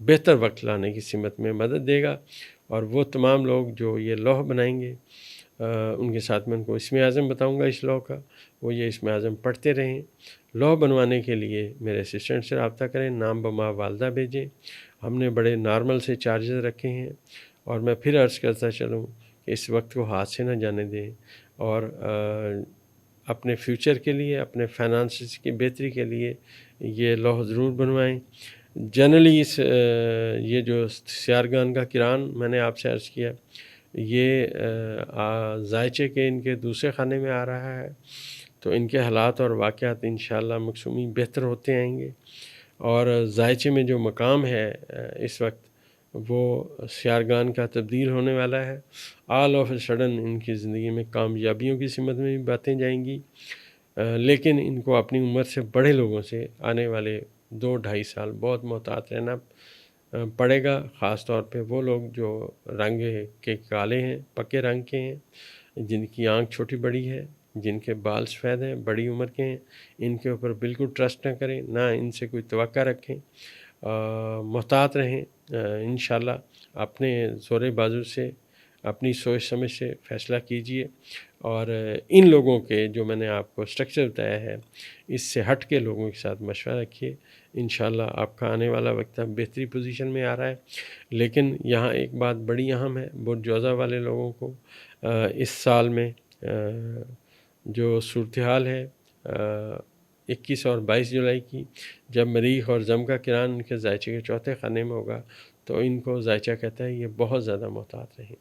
بہتر وقت لانے کی سمت میں مدد دے گا۔ اور وہ تمام لوگ جو یہ لوح بنائیں گے ان کے ساتھ میں ان کو اسم اعظم بتاؤں گا اس لوح کا، وہ یہ اسم اعظم پڑھتے رہیں۔ لوح بنوانے کے لیے میرے اسسٹنٹ سے رابطہ کریں، نام بما والدہ بھیجیں۔ ہم نے بڑے نارمل سے چارجز رکھے ہیں، اور میں پھر عرض کرتا چلوں کہ اس وقت کو ہاتھ سے نہ جانے دیں، اور اپنے فیوچر کے لیے، اپنے فائنانسز کی بہتری کے لیے یہ لوح ضرور بنوائیں۔ جنرلی یہ جو سیارگان کا کران میں نے آپ سے عرض کیا، یہ ذائچے کے ان کے دوسرے خانے میں آ رہا ہے، تو ان کے حالات اور واقعات انشاءاللہ مقصومی بہتر ہوتے آئیں گے۔ اور ذائچے میں جو مقام ہے اس وقت، وہ سیارگان کا تبدیل ہونے والا ہے۔ آل آف اے سڈن ان کی زندگی میں کامیابیوں کی سمت میں بھی باتیں جائیں گی، لیکن ان کو اپنی عمر سے بڑے لوگوں سے آنے والے 2-2.5 سال بہت محتاط رہنا پڑے گا، خاص طور پہ وہ لوگ جو رنگ کے کالے ہیں، پکے رنگ کے ہیں، جن کی آنکھ چھوٹی بڑی ہے، جن کے بال سفید ہیں، بڑی عمر کے ہیں، ان کے اوپر بالکل ٹرسٹ نہ کریں، نہ ان سے کوئی توقع رکھیں، محتاط رہیں۔ انشاءاللہ اپنے زور بازو سے، اپنی سوچ سمجھ سے فیصلہ کیجئے، اور ان لوگوں کے جو میں نے آپ کو اسٹرکچر بتایا ہے، اس سے ہٹ کے لوگوں کے ساتھ مشورہ رکھیے۔ انشاءاللہ آپ کا آنے والا وقت بہتری پوزیشن میں آ رہا ہے۔ لیکن یہاں ایک بات بڑی اہم ہے، برج جوزہ والے لوگوں کو اس سال میں جو صورتحال ہے 21 اور 22 جولائی کی، جب مریخ اور ضم کا کران ان کے ذائچے کے چوتھے خانے میں ہوگا، تو ان کو ذائچہ کہتا ہے یہ بہت زیادہ محتاط رہیں،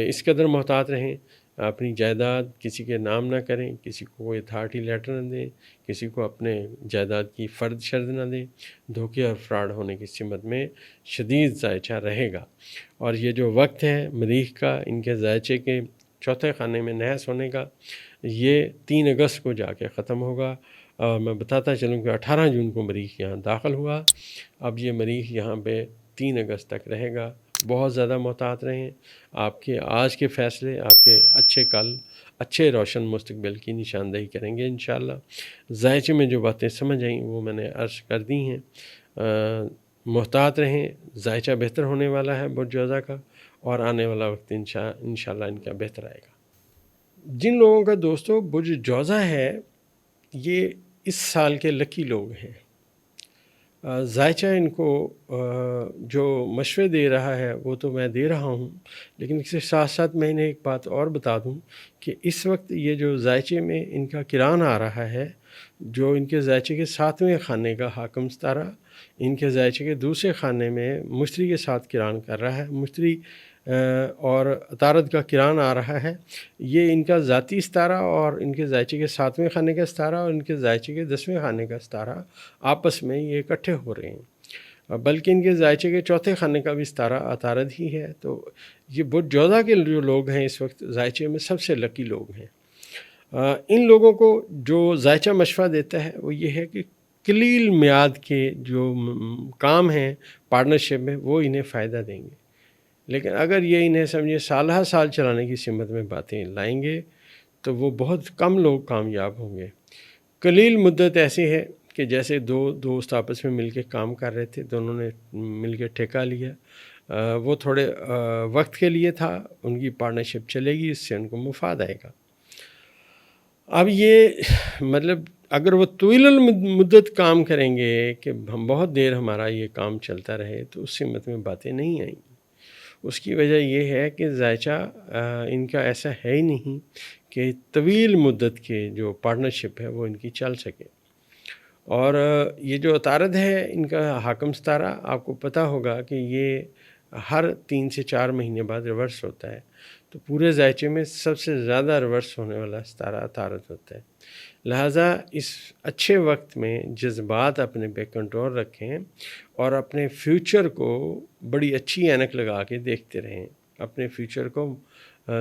اس قدر محتاط رہیں، اپنی جائیداد کسی کے نام نہ کریں، کسی کو کوئی اتھارٹی لیٹر نہ دیں، کسی کو اپنے جائیداد کی فرد شرط نہ دیں۔ دھوکے اور فراڈ ہونے کی سمت میں شدید ذائچہ رہے گا۔ اور یہ جو وقت ہے مریخ کا ان کے ذائچے کے چوتھے خانے میں نحس ہونے کا، یہ 3 اگست کو جا کے ختم ہوگا۔ میں بتاتا چلوں کہ 18 جون کو مریخ یہاں داخل ہوا، اب یہ مریخ یہاں پہ 3 اگست تک رہے گا۔ بہت زیادہ محتاط رہیں، آپ کے آج کے فیصلے آپ کے اچھے کل، اچھے روشن مستقبل کی نشاندہی کریں گے انشاءاللہ۔ ذائچے میں جو باتیں سمجھ آئیں وہ میں نے عرض کر دی ہیں۔ محتاط رہیں، ذائچہ بہتر ہونے والا ہے برج جوزہ کا، اور آنے والا وقت انشاءاللہ ان کا بہتر آئے گا۔ جن لوگوں کا دوستو برج جوزہ ہے، یہ اس سال کے لکی لوگ ہیں۔ ذائچہ ان کو جو مشورے دے رہا ہے وہ تو میں دے رہا ہوں، لیکن اس کے ساتھ ساتھ میں انہیں ایک بات اور بتا دوں کہ اس وقت یہ جو ذائچے میں ان کا کران آ رہا ہے، جو ان کے ذائچے کے 7ویں خانے کا حاکم ستارہ ان کے ذائچے کے دوسرے خانے میں مشتری کے ساتھ کران کر رہا ہے، مشتری اور عطارد کا کران آ رہا ہے، یہ ان کا ذاتی ستارہ اور ان کے ذائچے کے 7ویں خانے کا ستارہ اور ان کے ذائچے کے 10ویں خانے کا ستارہ آپس میں یہ اکٹھے ہو رہے ہیں، بلکہ ان کے ذائچے کے چوتھے خانے کا بھی ستارہ عطارد ہی ہے۔ تو یہ برج جوزہ کے جو لوگ ہیں اس وقت ذائچے میں سب سے لکی لوگ ہیں۔ ان لوگوں کو جو ذائچہ مشورہ دیتا ہے وہ یہ ہے کہ قلیل میعاد کے جو کام ہیں پارٹنرشپ میں وہ انہیں فائدہ دیں گے، لیکن اگر یہ انہیں سمجھے سالہ سال چلانے کی سمت میں باتیں لائیں گے تو وہ بہت کم لوگ کامیاب ہوں گے۔ قلیل مدت ایسی ہے کہ جیسے 2 دوست آپس میں مل کے کام کر رہے تھے، دونوں نے مل کے ٹھیکہ لیا، وہ تھوڑے وقت کے لیے تھا، ان کی پارٹنرشپ چلے گی، اس سے ان کو مفاد آئے گا۔ اب یہ مطلب اگر وہ طویل المدت کام کریں گے کہ ہم بہت دیر ہمارا یہ کام چلتا رہے، تو اس سمت میں باتیں نہیں آئیں گی۔ اس کی وجہ یہ ہے کہ ذائچہ ان کا ایسا ہے ہی نہیں کہ طویل مدت کے جو پارٹنرشپ ہے وہ ان کی چل سکے۔ اور یہ جو عطارد ہے ان کا حاکم ستارہ، آپ کو پتہ ہوگا کہ یہ ہر 3 سے 4 مہینے بعد ریورس ہوتا ہے، تو پورے ذائچے میں سب سے زیادہ ریورس ہونے والا ستارہ عطارد ہوتا ہے۔ لہٰذا اس اچھے وقت میں جذبات اپنے پہ کنٹرول رکھیں اور اپنے فیوچر کو بڑی اچھی اینک لگا کے دیکھتے رہیں، اپنے فیوچر کو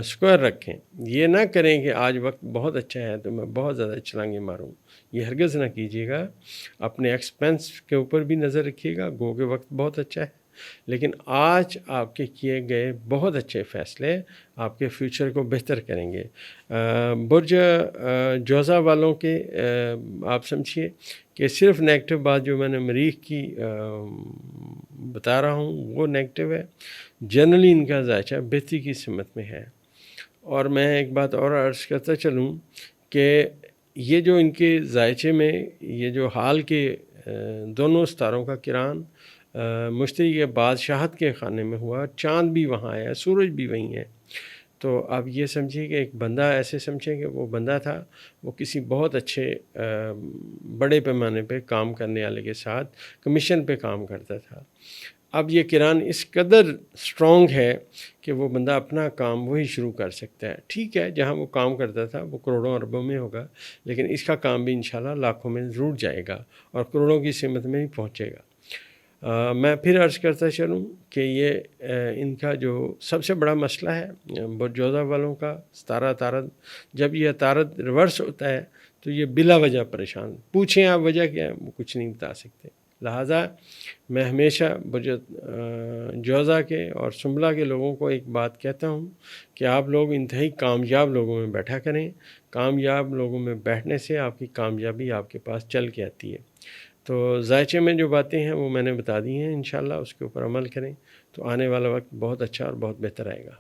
سکوئر رکھیں۔ یہ نہ کریں کہ آج وقت بہت اچھا ہے تو میں بہت زیادہ چھلانگیں ماروں، یہ ہرگز نہ کیجیے گا۔ اپنے ایکسپنس کے اوپر بھی نظر رکھیے گا، گو کہ وقت بہت اچھا ہے، لیکن آج آپ کے کیے گئے بہت اچھے فیصلے آپ کے فیوچر کو بہتر کریں گے۔ برج جوزہ والوں کے آپ سمجھیے کہ صرف نیگیٹو بات جو میں نے مریخ کی بتا رہا ہوں وہ نیگیٹو ہے، جنرلی ان کا ذائچہ بہتری کی سمت میں ہے۔ اور میں ایک بات اور عرض کرتا چلوں کہ یہ جو ان کے ذائچے میں یہ جو حال کے دونوں ستاروں کا کران مشتری کے بادشاہت کے خانے میں ہوا، چاند بھی وہاں ہے، سورج بھی وہیں ہے، تو آپ یہ سمجھیے کہ ایک بندہ ایسے سمجھیں کہ وہ بندہ تھا، وہ کسی بہت اچھے بڑے پیمانے پہ کام کرنے والے کے ساتھ کمیشن پہ کام کرتا تھا۔ اب یہ کران اس قدر سٹرونگ ہے کہ وہ بندہ اپنا کام وہی شروع کر سکتا ہے۔ ٹھیک ہے، جہاں وہ کام کرتا تھا وہ کروڑوں اربوں میں ہوگا، لیکن اس کا کام بھی انشاءاللہ لاکھوں میں ضرور جائے گا اور کروڑوں کی سمت میں ہی پہنچے گا۔ میں پھر عرض کرتا چلوں کہ یہ ان کا جو سب سے بڑا مسئلہ ہے برج جوزہ والوں کا ستارہ عطارد، جب یہ عطارد ریورس ہوتا ہے تو یہ بلا وجہ پریشان، پوچھیں آپ وجہ کیا ہے، وہ کچھ نہیں بتا سکتے۔ لہٰذا میں ہمیشہ برج جوزہ کے اور سنبلہ کے لوگوں کو ایک بات کہتا ہوں کہ آپ لوگ انتہائی کامیاب لوگوں میں بیٹھا کریں، کامیاب لوگوں میں بیٹھنے سے آپ کی کامیابی آپ کے پاس چل کے آتی ہے۔ تو ذائچے میں جو باتیں ہیں وہ میں نے بتا دی ہیں، انشاءاللہ اس کے اوپر عمل کریں تو آنے والا وقت بہت اچھا اور بہت بہتر آئے گا۔